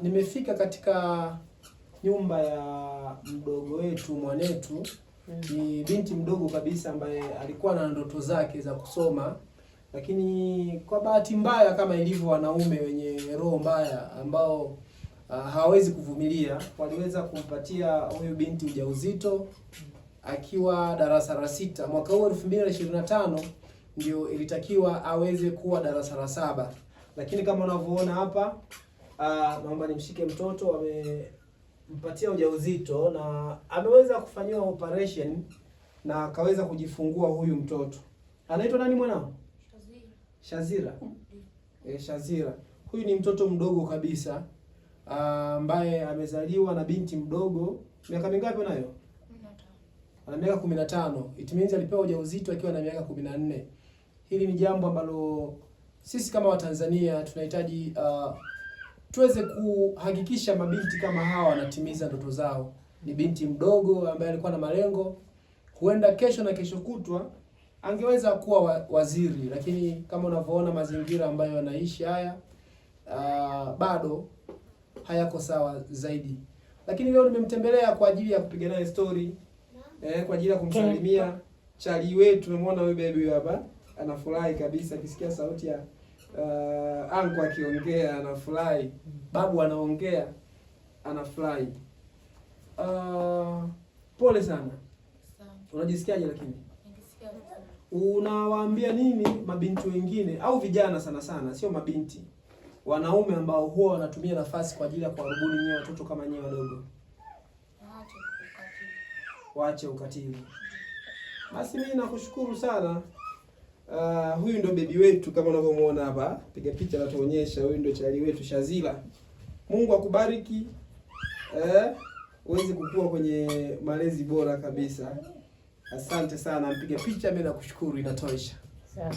Nimefika katika nyumba ya mdogo wetu, mwanetu. Ni binti mdogo kabisa ambaye alikuwa na ndoto zake za kusoma, lakini kwa bahati mbaya, kama ilivyo wanaume wenye roho mbaya ambao hawawezi kuvumilia, waliweza kumpatia huyu binti ujauzito akiwa darasa la 6. Mwaka huu 2025 ndio ilitakiwa aweze kuwa darasa la 7, lakini kama unavyoona hapa, naomba nimshike mtoto, wamempatia ujauzito na ameweza kufanyiwa operation na akaweza kujifungua huyu mtoto. Anaitwa nani mwanao? Shazira. Shazira. Huyu ni mtoto mdogo kabisa ambaye amezaliwa na binti mdogo. Miaka mingapi nayo? 15. Ana miaka 15. It means alipewa ujauzito akiwa na miaka 14. Hili ni jambo ambalo sisi kama Watanzania tunahitaji tuweze kuhakikisha mabinti kama hawa wanatimiza ndoto zao. Ni binti mdogo ambaye alikuwa na malengo, huenda kesho na kesho kutwa angeweza kuwa waziri, lakini kama unavyoona mazingira ambayo anaishi haya bado hayako sawa zaidi. Lakini leo nimemtembelea kwa ajili ya kupiga naye story, kwa ajili ya kumsalimia chali wetu. Tumemwona huyu baby hapa anafurahi kabisa, akisikia sauti ya anko akiongea anafurahi, babu anaongea anafurahi. Pole sana. Unajisikiaje? Lakini unawaambia nini mabinti wengine au vijana sana sana, sio mabinti, wanaume ambao huwa wanatumia nafasi kwa ajili ya kuwarubuni nyewe watoto kama nyewe wadogo? Waache ukatili. Basi mimi nakushukuru sana. Huyu ndo bebi wetu kama unavyomuona hapa, piga picha na tuonyesha. Huyu ndo chali wetu Shazira. Mungu akubariki, uweze kukua kwenye malezi bora kabisa. Asante sana, mpige picha, mimi nakushukuru, inatosha. Sawa.